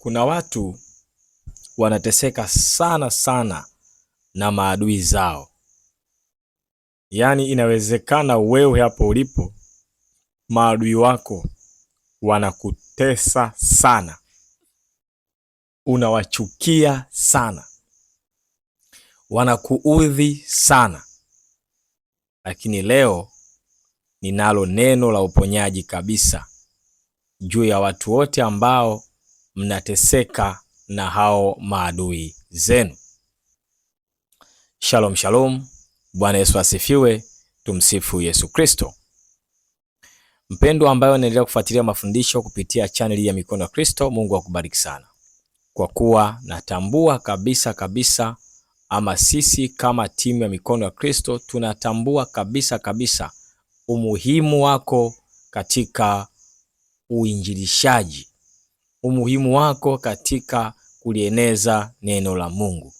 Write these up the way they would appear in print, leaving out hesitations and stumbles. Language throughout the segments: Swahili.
Kuna watu wanateseka sana sana na maadui zao. Yaani inawezekana wewe hapo ulipo, maadui wako wanakutesa sana, unawachukia sana, wanakuudhi sana. Lakini leo ninalo neno la uponyaji kabisa juu ya watu wote ambao mnateseka na hao maadui zenu. Shalom shalom, Bwana Yesu asifiwe, tumsifu Yesu Kristo. Mpendwa ambaye unaendelea kufuatilia mafundisho kupitia channel ya Mikono ya Kristo, Mungu akubariki sana. Kwa kuwa natambua kabisa ama sisi kama timu ya Mikono ya Kristo tunatambua kabisa umuhimu wako katika uinjilishaji, umuhimu wako katika kulieneza neno la Mungu.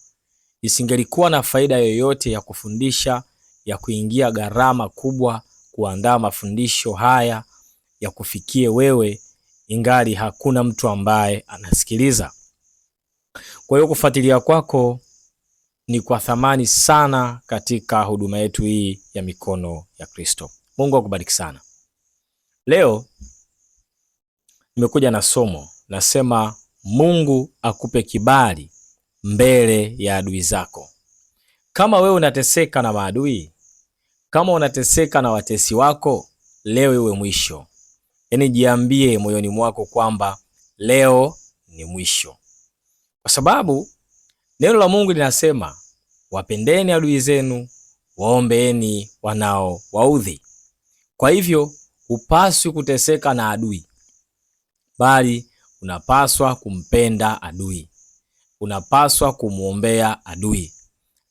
Isingelikuwa na faida yoyote ya kufundisha, ya kuingia gharama kubwa kuandaa mafundisho haya ya kufikie wewe, ingali hakuna mtu ambaye anasikiliza. Kwa hiyo kufuatilia kwako ni kwa thamani sana katika huduma yetu hii ya Mikono ya Kristo. Mungu akubariki sana. Leo nimekuja na somo, nasema Mungu akupe kibali mbele ya adui zako. Kama wewe unateseka na maadui, kama unateseka na watesi wako, leo iwe mwisho. Yaani jiambie moyoni mwako kwamba leo ni mwisho. Kwa sababu neno la Mungu linasema, wapendeni adui zenu, waombeeni wanao waudhi. Kwa hivyo hupaswi kuteseka na adui, bali unapaswa kumpenda adui, unapaswa kumuombea adui.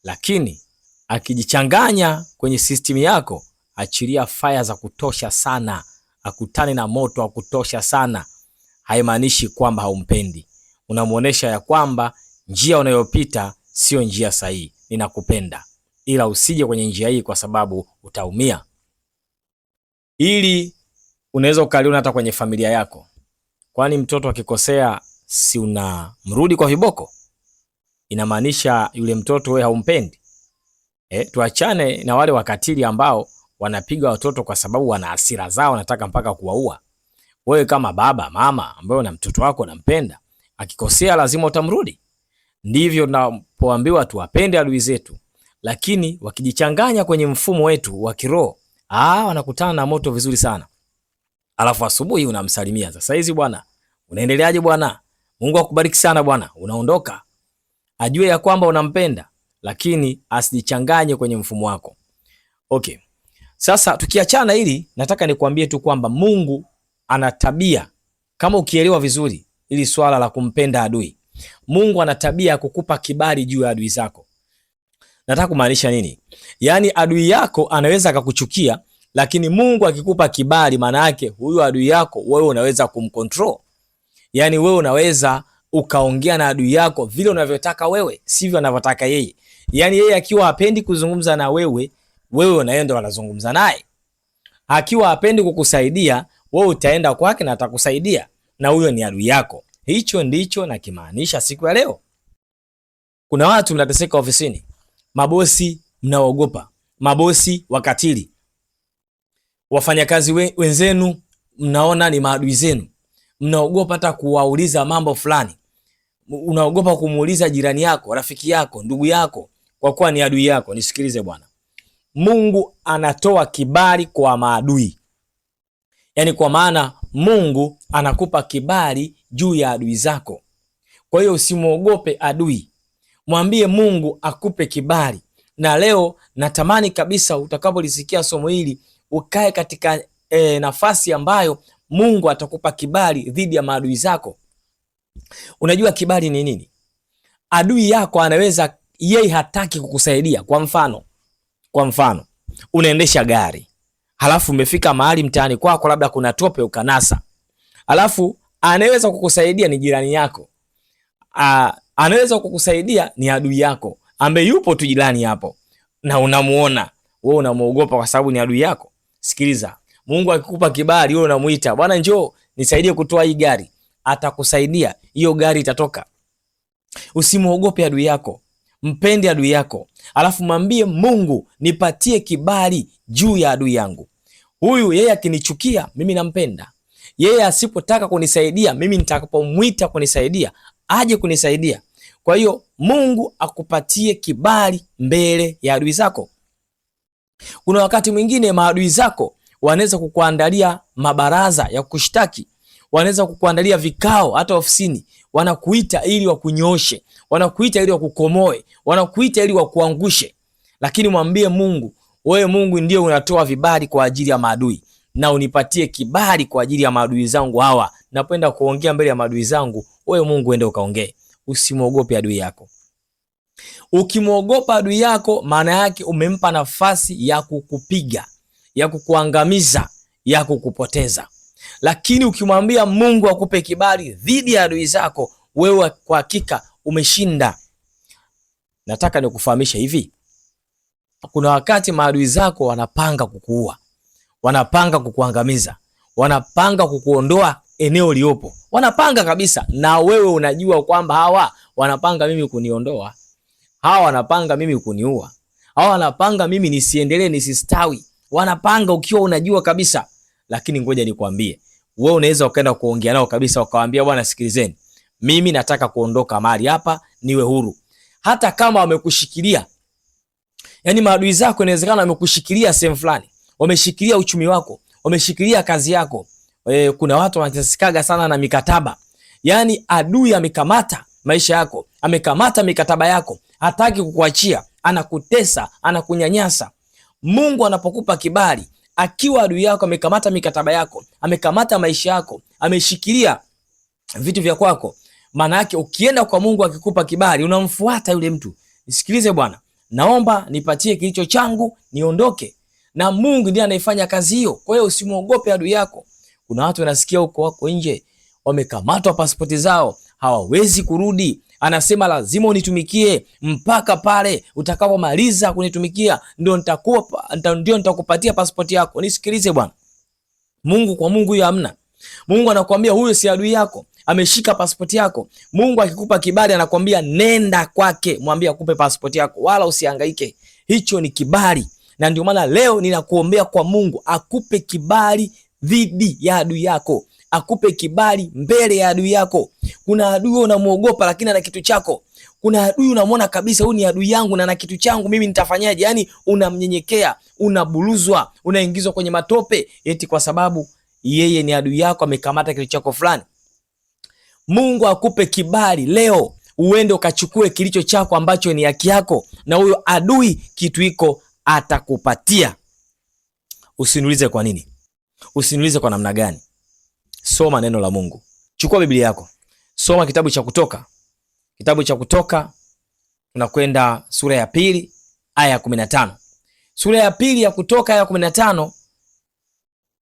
Lakini akijichanganya kwenye system yako, achilia fire za kutosha sana, akutane na moto wa kutosha sana. Haimaanishi kwamba haumpendi, unamuonesha ya kwamba njia unayopita sio njia sahihi. Ninakupenda, ila usije kwenye njia hii kwa sababu utaumia. Ili unaweza ukaliona hata kwenye familia yako. Kwani mtoto akikosea si unamrudi kwa viboko? Inamaanisha yule mtoto wewe haumpendi? Tuachane na wale wakatili ambao wanapiga watoto kwa sababu wana hasira zao, wanataka mpaka kuwaua. Wewe kama baba, mama ambaye na mtoto wako unampenda, akikosea lazima utamrudi. Ndivyo tunapoambiwa tuwapende adui zetu. Lakini wakijichanganya kwenye mfumo wetu wa kiroho, wanakutana na moto vizuri sana. Alafu asubuhi unamsalimia, sasa hizi bwana, unaendeleaje bwana? Mungu akubariki sana bwana, unaondoka. Ajue ya kwamba unampenda, lakini asijichanganye kwenye mfumo wako. Okay. Sasa tukiachana hili, nataka nikwambie tu kwamba Mungu ana tabia, kama ukielewa vizuri ili swala la kumpenda adui, Mungu ana tabia ya kukupa kibali juu ya adui zako. Nataka kumaanisha nini? Yaani adui yako anaweza akakuchukia, lakini Mungu akikupa kibali, maana yake huyu adui yako wewe unaweza kumcontrol. Yaani wewe unaweza ukaongea na adui yako vile unavyotaka wewe, sivyo anavyotaka yeye. Yaani yeye akiwa hapendi kuzungumza na wewe, wewe unaenda unazungumza naye. Akiwa hapendi kukusaidia, wewe utaenda kwake na atakusaidia, na huyo ni adui yako. Hicho ndicho nakimaanisha siku ya leo. Kuna watu mnateseka ofisini, mabosi mnaogopa, mabosi wakatili, wafanyakazi wenzenu mnaona ni maadui zenu, mnaogopa hata kuwauliza mambo fulani. Unaogopa kumuuliza jirani yako, rafiki yako, ndugu yako, kwa kuwa ni adui yako. Nisikilize bwana, Mungu anatoa kibali kwa maadui. Yaani kwa maana Mungu anakupa kibali juu ya adui zako. Kwa hiyo usimuogope adui, mwambie Mungu akupe kibali. Na leo natamani kabisa utakapolisikia somo hili ukae katika nafasi ambayo Mungu atakupa kibali dhidi ya maadui zako. Unajua kibali ni nini? Adui yako anaweza, yeye hataki kukusaidia. Kwa mfano, unaendesha gari, halafu umefika mahali mtaani kwako labda kuna tope ukanasa. Halafu anaweza kukusaidia ni jirani yako. Anaweza kukusaidia ni adui yako ambaye yupo tu jirani hapo na unamuona. Wewe unamuogopa kwa sababu ni adui yako. Sikiliza, Mungu akikupa kibali wewe unamuita, bwana njoo nisaidie kutoa hii gari. atakusaidia, hiyo gari itatoka. Usimuogope adui yako, mpende adui yako, alafu mwambie Mungu, nipatie kibali juu ya adui yangu. Huyu yeye akinichukia mimi nampenda, yeye asipotaka kunisaidia mimi nitakapomwita kunisaidia aje kunisaidia. Kwa hiyo Mungu akupatie kibali mbele ya adui zako. Kuna wakati mwingine maadui zako wanaweza kukuandalia mabaraza ya kushtaki, wanaweza kukuandalia vikao hata ofisini, wanakuita ili wakunyoshe, wanakuita ili wakukomoe, wanakuita ili wakuangushe. Lakini mwambie Mungu, wewe Mungu ndiye unatoa vibali kwa ajili ya maadui, na unipatie kibali kwa ajili ya maadui zangu hawa. Napenda kuongea mbele ya maadui zangu, wewe Mungu ende ukaongee. Usimwogope adui yako. Ukimwogopa adui yako, maana yake umempa nafasi ya kukupiga, ya kukuangamiza, ya kukupoteza. Lakini ukimwambia Mungu akupe kibali dhidi ya adui zako, wewe kwa hakika umeshinda. Nataka nikufahamisha hivi, kuna wakati maadui zako wanapanga kukuua, wanapanga kukuangamiza, wanapanga kukuondoa eneo liopo, wanapanga kabisa, na wewe unajua kwamba hawa wanapanga mimi kuniondoa, hawa wanapanga mimi kuniua, hawa wanapanga mimi nisiendelee, nisistawi, wanapanga ukiwa unajua kabisa. Lakini ngoja nikwambie, wewe unaweza ukaenda kuongea nao kabisa, ukawaambia bwana, sikilizeni, mimi nataka kuondoka mahali hapa, niwe huru. Hata kama wamekushikilia, yani maadui zako inawezekana wamekushikilia sehemu fulani, wameshikilia uchumi wako, wameshikilia kazi yako. Kuna watu wanatesekaga sana na mikataba. Yani adui amekamata maisha yako, amekamata mikataba yako, hataki kukuachia, anakutesa, anakunyanyasa. Mungu anapokupa kibali, akiwa adui yako amekamata mikataba yako, amekamata maisha yako, ameshikilia vitu vya kwako, maana yake ukienda kwa Mungu akikupa kibali, unamfuata yule mtu. Nisikilize bwana, naomba nipatie kilicho changu niondoke, na Mungu ndiye anayefanya kazi hiyo. Kwa hiyo usimuogope adui yako. Kuna watu wanasikia huko wako nje, wamekamatwa pasipoti zao, hawawezi kurudi. Anasema lazima unitumikie mpaka pale utakapomaliza kunitumikia, ndio nitakupatia pasipoti yako. Nisikilize bwana, Mungu kwa Mungu huyo hamna. Mungu anakuambia huyo si adui yako, ameshika pasipoti yako. Mungu akikupa kibali anakuambia nenda kwake, mwambie akupe pasipoti yako, wala usihangaike. Hicho ni kibali, na ndio maana leo ninakuombea kwa Mungu akupe kibali dhidi ya adui yako, akupe kibali mbele ya adui yako. Kuna adui unamuogopa lakini ana kitu chako. Kuna adui unamwona kabisa huyu ni adui yangu na ana kitu changu, mimi nitafanyaje? Yani unamnyenyekea, unabuluzwa, unaingizwa kwenye matope eti kwa sababu yeye ni adui yako, amekamata kitu chako fulani. Mungu akupe kibali leo uende ukachukue kilicho chako ambacho ni haki yako, na huyo adui kitu iko atakupatia. Usiniulize kwa nini, usiniulize kwa namna gani. Soma neno la Mungu. Chukua Biblia yako, soma kitabu cha Kutoka. Kitabu cha Kutoka tunakwenda sura ya 2 aya ya 15. Sura ya 2 ya Kutoka aya ya 15.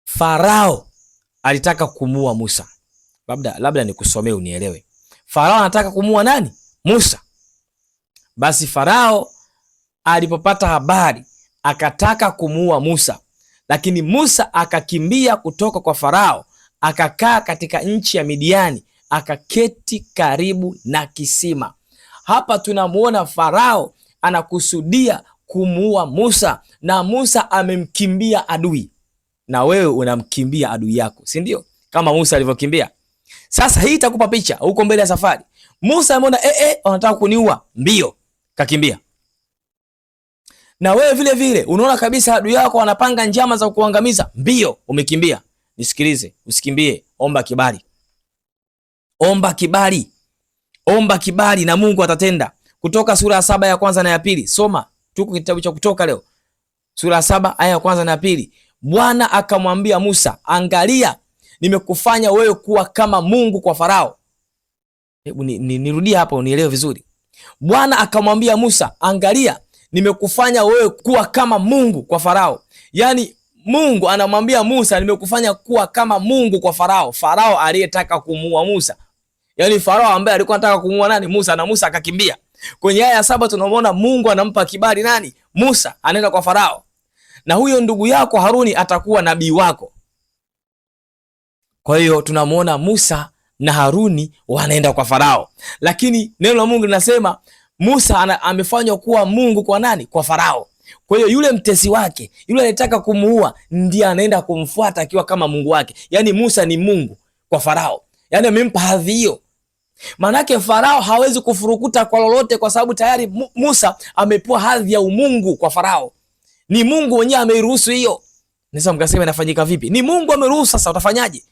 Farao alitaka kumuua Musa. Labda nikusomee unielewe. Farao anataka kumuua nani? Musa. Basi Farao alipopata habari akataka kumuua Musa, lakini Musa akakimbia kutoka kwa Farao, akakaa katika nchi ya Midiani, akaketi karibu na kisima. Hapa tunamuona Farao anakusudia kumuua Musa, na Musa amemkimbia adui. Na wewe unamkimbia adui yako, si ndio? Kama Musa alivyokimbia. Sasa hii itakupa picha huko mbele ya safari. Musa ameona wanataka kuniua, mbio kakimbia. Na wewe vile vile unaona kabisa adui yako wanapanga njama za kuangamiza, mbio umekimbia. Nisikilize, usikimbie, omba kibali. Omba kibali. Omba kibali na Mungu atatenda. Kutoka sura ya 7 ya kwanza na ya pili. Soma, tuko kitabu cha Kutoka leo. Sura ya 7 aya ya kwanza na ya pili. Bwana akamwambia Musa, angalia, nimekufanya wewe kuwa kama Mungu kwa Farao. Hebu nirudie hapa unielewe vizuri. Bwana akamwambia Musa, angalia, nimekufanya wewe kuwa kama Mungu kwa Farao. Yani Mungu anamwambia Musa, nimekufanya kuwa kama Mungu kwa Farao. Farao aliyetaka kumuua Musa. Yani Farao ambaye alikuwa anataka kumuua nani? Musa, na Musa akakimbia. Kwenye aya ya 7 tunamwona Mungu anampa kibali nani? Musa, anaenda kwa Farao. Na huyo ndugu yako Haruni atakuwa nabii wako. Kwa hiyo tunamwona Musa na Haruni wanaenda kwa Farao. Lakini neno la Mungu linasema Musa amefanywa kuwa Mungu kwa nani? Kwa Farao. Kwa hiyo yule mtesi wake, yule anataka kumuua, ndiye anaenda kumfuata akiwa kama Mungu wake. Yaani Musa ni Mungu kwa Farao. Yaani amempa hadhi hiyo. Manake Farao hawezi kufurukuta kwa lolote, kwa sababu tayari Musa amepewa hadhi ya umungu kwa Farao. Ni Mungu mwenyewe ameiruhusu hiyo. Nisa mkasema inafanyika vipi? Ni Mungu ameruhusu, sasa utafanyaje?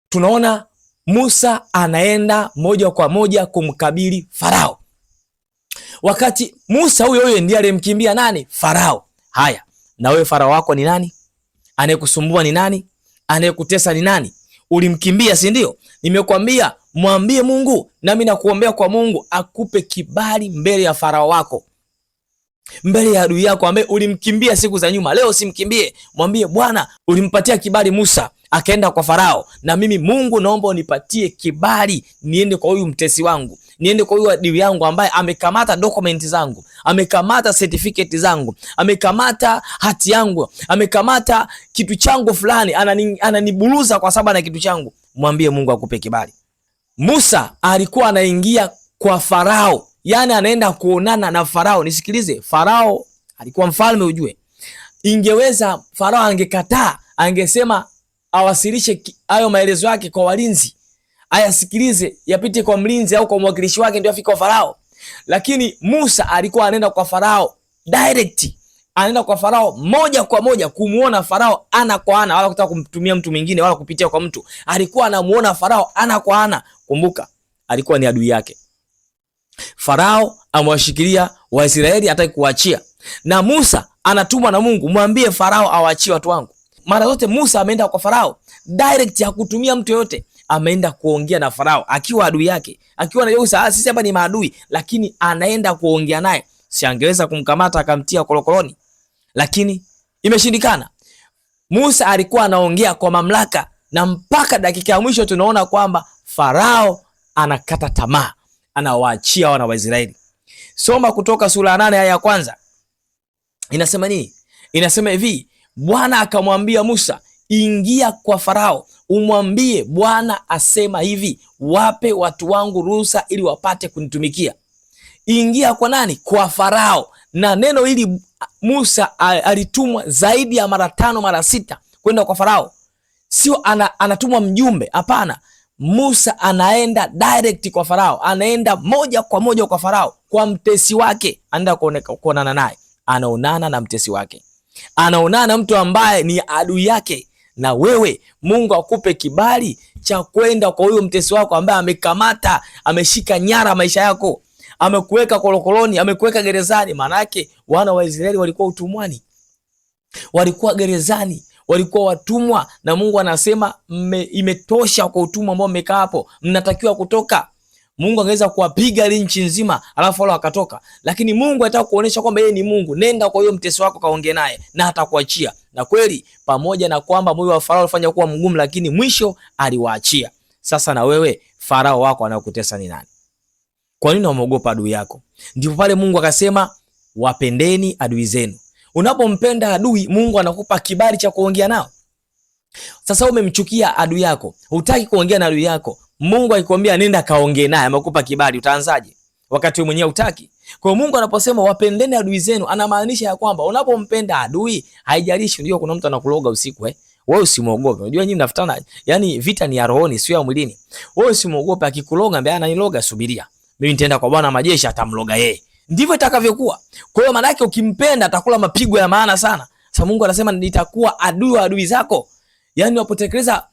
Tunaona Musa anaenda moja kwa moja kumkabili Farao. Wakati Musa huyo ndiye alimkimbia nani? Farao. Haya, na wewe Farao wako ni nani? Anayekusumbua ni nani? Anayekutesa ni nani? Ulimkimbia, si ndio? Nimekwambia mwambie Mungu, nami nakuombea kwa Mungu akupe kibali mbele ya Farao wako, mbele ya adui yako ambaye ulimkimbia siku za nyuma. Leo simkimbie, mwambie Bwana, ulimpatia kibali Musa akaenda kwa Farao, na mimi Mungu naomba unipatie kibali niende kwa huyu mtesi wangu, niende kwa huyu adui yangu ambaye amekamata dokumenti zangu, amekamata certificate zangu, amekamata hati yangu, amekamata kitu changu fulani, ananiburuza kwa sababu ana kitu changu. Mwambie Mungu akupe kibali. Musa alikuwa anaingia kwa Farao, yani anaenda kuonana na Farao. Nisikilize, Farao alikuwa mfalme, ujue. Ingeweza Farao angekataa, angesema awasilishe hayo maelezo yake kwa walinzi, ayasikilize, yapite kwa mlinzi au kwa mwakilishi wake ndio afike kwa Farao. Lakini Musa alikuwa anaenda kwa Farao direct, anaenda kwa Farao moja kwa moja kumuona Farao ana kwa ana, wala kutaka kumtumia mtu mwingine wala kupitia kwa mtu. Alikuwa anamuona Farao ana kwa ana. Kumbuka, alikuwa ni adui yake. Farao amewashikilia Waisraeli, hataki kuachia. Na Musa anatumwa na Mungu, mwambie Farao awaachie watu wangu. Mara zote Musa ameenda kwa Farao direct, hakutumia mtu yote. Ameenda kuongea na Farao akiwa adui yake, akiwa anajua sisi hapa ni maadui, lakini anaenda kuongea naye. Si angeweza kumkamata akamtia korokoroni, lakini imeshindikana. Musa alikuwa anaongea kwa mamlaka, na mpaka dakika ya mwisho tunaona kwamba Farao anakata tamaa, anawaachia wana wa Israeli. Soma Kutoka sura ya 8 aya ya kwanza. Inasema nini? Inasema hivi, Bwana akamwambia Musa, ingia kwa Farao umwambie Bwana asema hivi, wape watu wangu ruhusa ili wapate kunitumikia. Ingia kwa nani? Kwa Farao. Na neno hili Musa alitumwa zaidi ya mara 5 mara 6 kwenda kwa Farao. Sio anatumwa mjumbe, hapana. Musa anaenda direct kwa Farao, anaenda moja kwa moja kwa Farao, kwa mtesi wake. Anaenda kuonana naye, anaonana na mtesi wake, anaonana na mtu ambaye ni adui yake. Na wewe Mungu akupe kibali cha kwenda kwa huyo mtesi wako ambaye amekamata, ameshika nyara maisha yako, amekuweka korokoroni, amekuweka gerezani. Maana yake wana wa Israeli walikuwa utumwani, walikuwa gerezani, walikuwa watumwa, na Mungu anasema imetosha kwa utumwa ambao mmekaa hapo, mnatakiwa kutoka. Mungu angeweza kuwapiga nchi nzima alafu wale wakatoka, lakini Mungu anataka kuonesha kwamba yeye ni Mungu. Nenda kwa hiyo mtesi wako kaongee naye na atakuachia. Na kweli, pamoja na kwamba moyo wa Farao alifanya kuwa mgumu, lakini mwisho aliwaachia. Sasa na wewe Farao wako anayokutesa ni nani? Kwa nini unaogopa adui yako? Ndipo pale Mungu akasema wapendeni adui zenu. Unapompenda adui, Mungu anakupa kibali cha kuongea nao. Sasa umemchukia adui yako, hutaki kuongea na adui yako, Mungu akikwambia nenda kaongee naye, amekupa kibali, utaanzaje wakati wewe mwenyewe hutaki? Kwa hiyo Mungu anaposema wapendeni adui zenu, anamaanisha ya kwamba unapompenda adui, haijalishi. Ndio kuna mtu anakuloga usiku, wewe usimuogope. Unajua nyinyi mnafutana, yani vita ni ya rohoni, sio ya mwilini. Wewe usimuogope, akikuloga mbaya ananiloga, subiria mimi nitaenda kwa Bwana majeshi, atamloga yeye. Ndivyo itakavyokuwa. Kwa hiyo maana yake ukimpenda atakula mapigo ya maana sana. Sasa Mungu anasema nitakuwa adui wa adui zako. Yaani unapotekeleza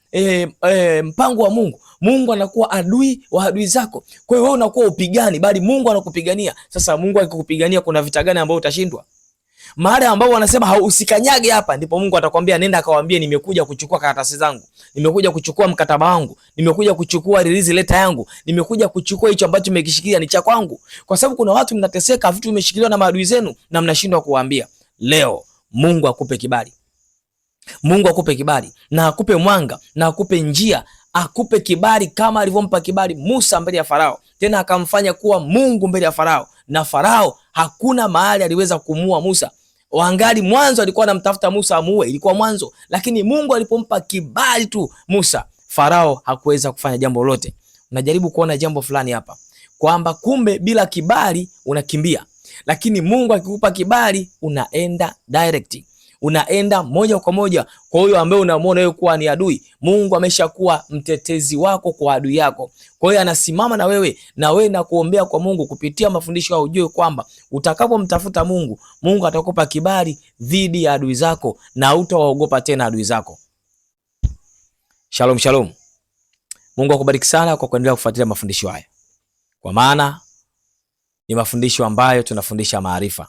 mpango wa Mungu, Mungu anakuwa adui wa adui zako. Kwa hiyo wewe unakuwa upigani, bali Mungu anakupigania. Sasa Mungu akikupigania, kuna vita gani ambayo utashindwa? Mahali ambao wanasema usikanyage hapa, ndipo Mungu atakwambia nenda akawaambie nimekuja kuchukua karatasi zangu, nimekuja kuchukua mkataba wangu, nimekuja kuchukua release letter yangu, nimekuja kuchukua hicho ambacho mmekishikilia ni cha kwangu. Kwa sababu kuna watu mnateseka, vitu vimeshikiliwa na maadui zenu na mnashindwa kuwaambia. Leo Mungu akupe kibali. Mungu akupe kibali na akupe mwanga na akupe njia, akupe kibali kama alivyompa kibali Musa mbele ya Farao, tena akamfanya kuwa Mungu mbele ya Farao. Na Farao hakuna mahali aliweza kumuua Musa. Wangali mwanzo alikuwa anamtafuta Musa amuue, ilikuwa mwanzo, lakini Mungu alipompa kibali tu Musa, Farao hakuweza kufanya jambo lolote. Unajaribu kuona jambo fulani hapa kwamba kumbe bila kibali unakimbia, lakini Mungu akikupa kibali unaenda direct, unaenda moja kwa moja kwa huyo ambaye unamwona wewe kuwa ni adui. Mungu ameshakuwa mtetezi wako kwa adui yako. Kwa hiyo anasimama na wewe na kuombea kwa Mungu kupitia mafundisho ya ujue kwamba utakapomtafuta Mungu, Mungu atakupa kibali dhidi ya adui zako na hutawaogopa tena adui zako. Shalom shalom. Mungu akubariki sana kwa kuendelea kufuatilia mafundisho haya, kwa maana ni mafundisho ambayo tunafundisha maarifa.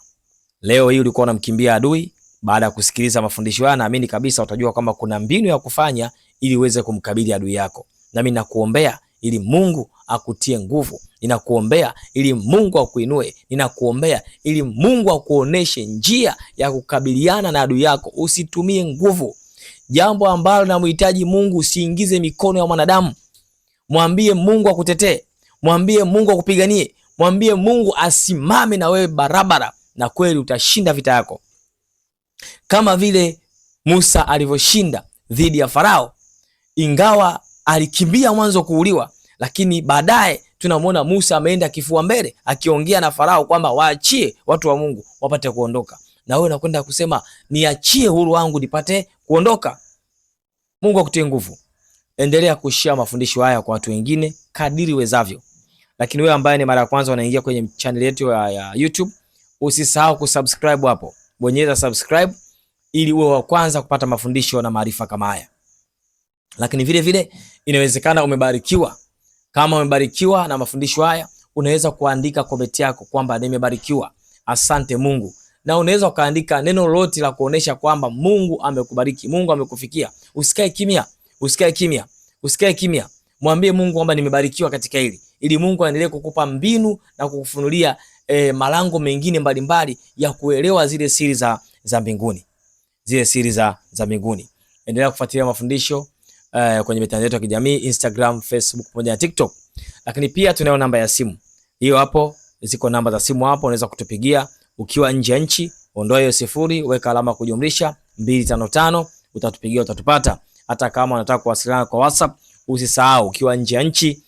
Leo hii ulikuwa unamkimbia adui, baada ya kusikiliza mafundisho haya naamini kabisa utajua kwamba kuna mbinu ya kufanya ili uweze kumkabili adui yako. Nami nakuombea ili Mungu akutie nguvu, ninakuombea ili Mungu akuinue, ninakuombea ili Mungu akuoneshe njia ya kukabiliana na adui yako. Usitumie nguvu. Jambo ambalo namhitaji Mungu, usiingize mikono ya mwanadamu. Mwambie Mungu akutetee, mwambie Mungu akupiganie, mwambie Mungu asimame na wewe barabara, na kweli utashinda vita yako. Kama vile Musa alivyoshinda dhidi ya Farao, ingawa alikimbia mwanzo kuuliwa, lakini baadaye tunamwona Musa ameenda kifua mbele akiongea na Farao kwamba waachie watu wa Mungu wapate kuondoka. Na wewe unakwenda kusema niachie huru wangu nipate kuondoka. Mungu akutie nguvu. Endelea kushare mafundisho haya kwa watu wengine kadiri wezavyo. Lakini wewe ambaye ni mara ya kwanza unaingia kwenye channel yetu ya YouTube, usisahau kusubscribe hapo. Bonyeza subscribe ili uwe wa kwanza kupata mafundisho na maarifa kama haya. Lakini vile vile inawezekana umebarikiwa. Kama umebarikiwa na mafundisho haya, unaweza kuandika comment yako kwamba nimebarikiwa, asante Mungu. Na unaweza ukaandika neno lolote la kuonesha kwamba Mungu amekubariki, Mungu amekufikia. Usikae kimya, usikae kimya, usikae kimya. Mwambie Mungu kwamba nimebarikiwa katika hili, ili Mungu aendelee kukupa mbinu na kukufunulia malango mengine mbalimbali ya kuelewa zile siri za mbinguni. Zile siri za mbinguni. Endelea kufuatilia mafundisho kwenye mitandao yetu ya kijamii, Instagram, Facebook pamoja na TikTok. Lakini pia tunayo namba ya simu. Hiyo hapo, ziko namba za simu hapo, unaweza kutupigia ukiwa nje ya nchi. Ondoa hiyo 0, weka alama kujumlisha 255, utatupigia, utatupata. Hata kama unataka kuwasiliana kwa WhatsApp, usisahau ukiwa nje ya nchi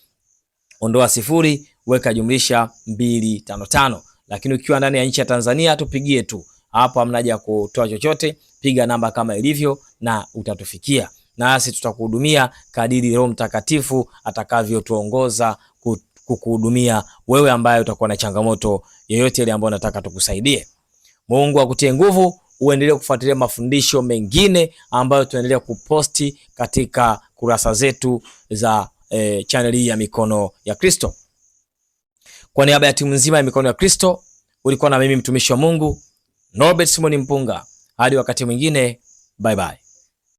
ondoa 0, weka jumlisha 255. Lakini ukiwa ndani ya nchi ya Tanzania tupigie tu. Hapo hamna haja ya kutoa chochote, piga namba kama ilivyo na utatufikia. Nasi tutakuhudumia kadiri Roho Mtakatifu atakavyotuongoza kukuhudumia wewe ambaye utakuwa na changamoto yoyote ile ambayo unataka tukusaidie. Mungu akutie nguvu, uendelee kufuatilia mafundisho mengine ambayo tunaendelea kuposti katika kurasa zetu za channel hii ya Mikono ya Kristo. Kwa niaba ya timu nzima ya Mikono ya Kristo, ulikuwa na mimi mtumishi wa Mungu Norbert Simon Mpunga. Hadi wakati mwingine, bye bye.